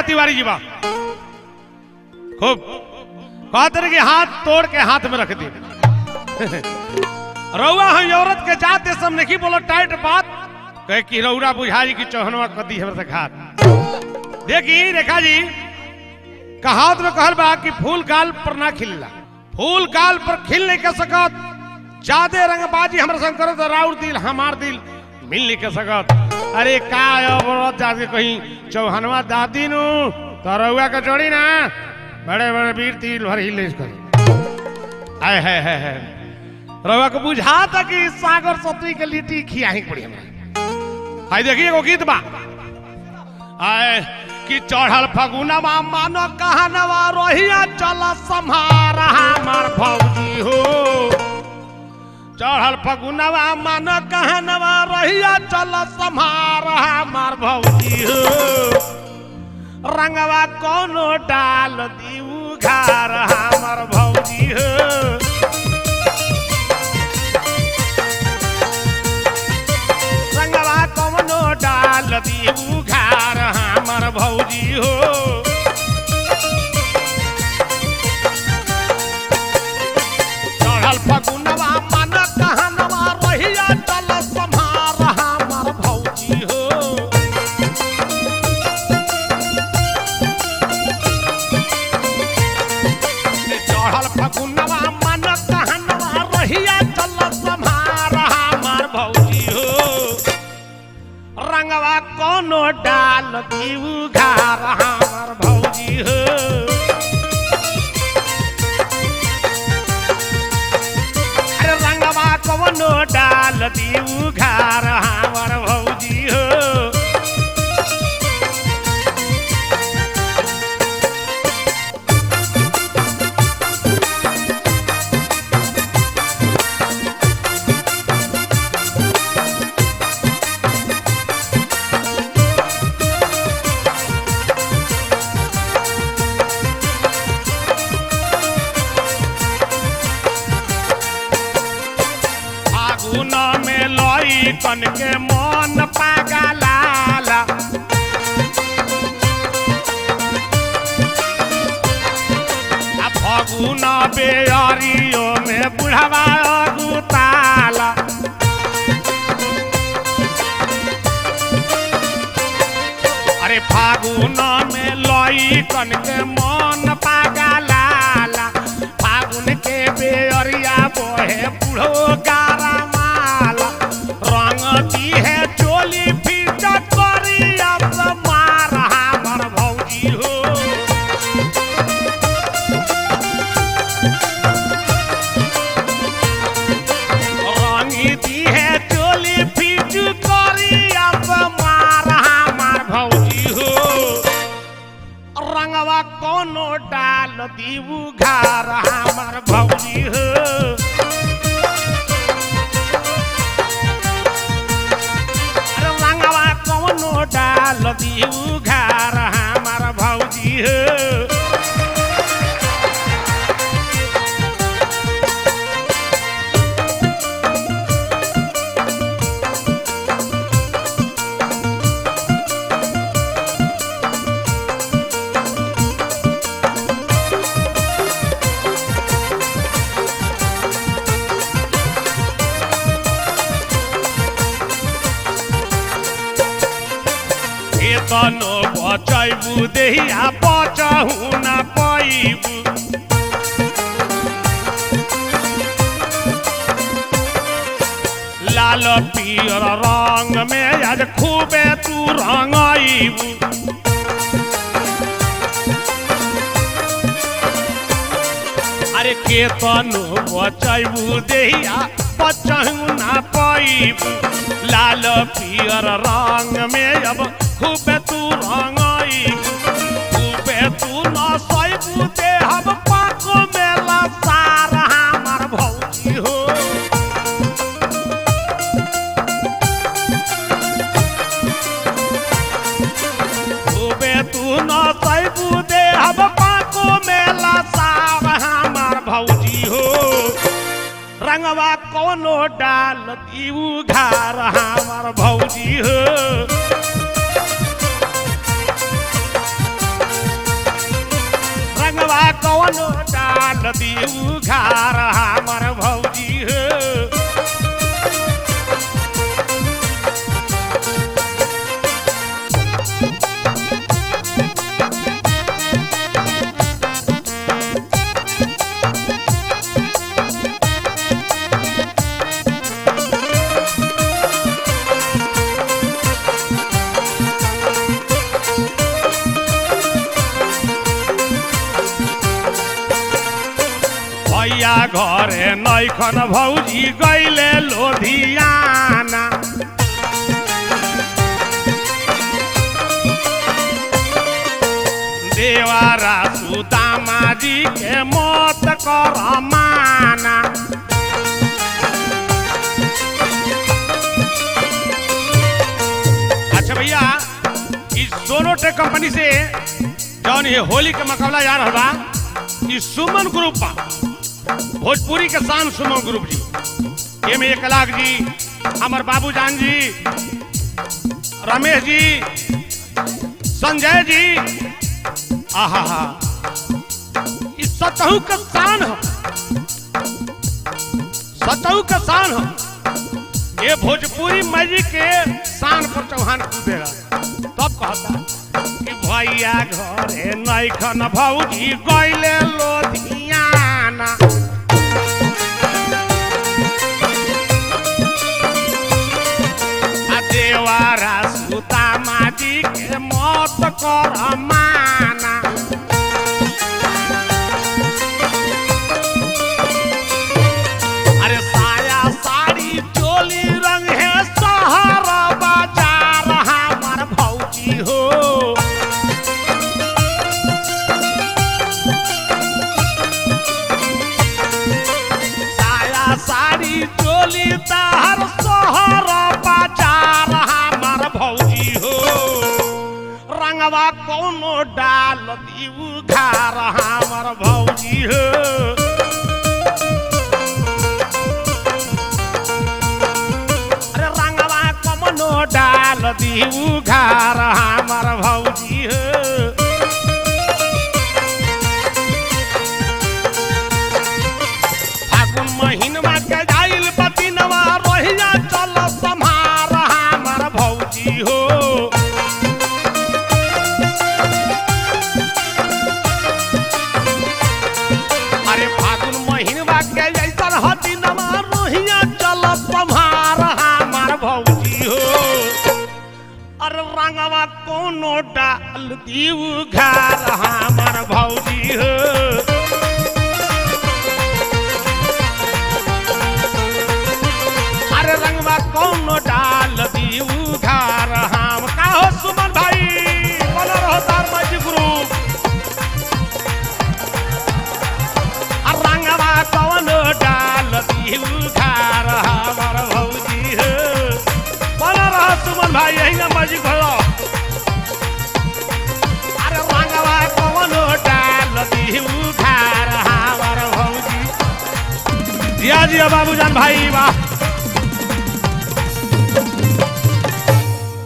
तिवारी जी बा खूब कहते कि हाथ तोड़ के हाथ में रख दी रउआ हम औरत के जाते सब नहीं बोलो टाइट बात कहे कि रउरा बुझाई की चौहनवा कदी है घात। देखी रेखा जी कहावत में कहल बा कि फूल गाल पर ना खिलला, फूल गाल पर खिल नहीं कर सकत, ज्यादा रंगबाजी हमारे संग करो तो राउर दिल हमार दिल मिल नहीं कर सकत। अरे का औरत जाके कहीं चौहनवा दादी नु तो रउआ का जोड़ी ना बड़े बड़े वीर तीर भर हिले कर आए है रउआ को बुझा था कि सागर सतुई के लिट्टी खियाही पड़ी हमरा। हाय देखिए एगो गीत बा आए कि चढ़ल फगुनवा मानो कहनवा रोहिया चल सम्हारा हमार भौजी हो। चढ़ल फगुनवा मानो कहनवा रोहिया चल सम्हारा हमार भौजी हो। रंगवा कोनो डाल दीऊ घर हमार भौजी हो। रंगवा कोनो डाल दीऊ घर हमार भौजी हो। चढ़ल फगुनवा मन कहनवा रोहिया चल सम्हार हमार भौजी हो। चढ़ल फगुनवा मन कहनवा रोहिया चल सम्हार हमार भौजी हो। रंगवा कोनो डाल दीऊ घर हमार भौजी हो। अरे रंगवा कोनो डाल दीऊ घर हमार भौजी हो। कन के मन पागलाला फगुन बेअरियो में बुढ़वा गुताला। अरे फागुन में लई कन के मन पागलाला फागुन के बेअरिया बोहे बुढ़ो गारा माला। रंग दी है चोली फिर चकोरी अब मार हमार भौजी हो। रंगी दी है चोली फिर चकोरी अब मार हमार भौजी हो। रंगवा कोनो डाल दीऊ घर हमार भौजी हो। डाल दीऊ घर हमार भौजी हो। तनो बचैबू देहिया बचहु ना पैबू। लाल पियर रंग में आज खूबे तू रंगैबू। अरे के तनो बचैबू देहिया बचहु ना पैबू। लाल पियर रंग में अब खूबे तू रंगैबू। खूबे तू नसैबू देहब पाको मेला सार हमार भौजी हो। खूबे तू नसैबू देहब पाको मेला सार हमार भौजी हो। रंगवा कोनो डाल दीऊ घर हमार भौजी हो। रंगवा कौनो डाल दी उघार हमर भौजी हो। भैया घरे नैखन भौजी गईले लोधियाना। देवारा सुदामा जी के मत कर माना। अच्छा भैया इस सोनोटेक कंपनी से जौन ये होली के मुकाबला जा रहा बा, इस सुमन ग्रुप बा, भोजपुरी के शान सुमन ग्रुप जी। ये में 1 लाख जी, हमर बाबूजान जी, रमेश जी, संजय जी, आहा हा, इस सतहु का शान हो, सतहु का शान हो। ये भोजपुरी मैजिक के शान पर चौहान कूदेगा तब कहता कि भैया घरे नैखन भौजी गईले लोधियाना। देवारा सुदामा जी के मत कर माना। अरे साया साड़ी चोली रंग है शहर बाजार हमार भौजी हो। साया साड़ी चोली ताहर शहर बाजार हमार भौजी हो। रंगवा कौनो डाल दी उघार हमार भौजी हो। अरे रंगवा कौनो डाल दी उघार हमार भौजी हो। फागुन महीनवा के जाइल पतिनवा रोहिया चल सम्हार हमार भौजी हो। अरे फागुन महीनवा के जैसन हतिनवा रोहिया चल सम्हार हमार भौजी हो। अरे रंगवा कौनो डाल दी उघार हमार भौजी हो। अरे रंगवा कौनो डाल दी उघार हम का हो सुमन भाई बोलो रहो तार मैजिक ग्रुप। रंगवा कौनो डाल दी उघार हमार भौजी हो। बोलो रहो सुमन भाई यही ना मैजिक भलो। अरे रंगवा कौनो डाल दी उघार हमार भौजी। जिया जिया बाबूजान भाई वाह।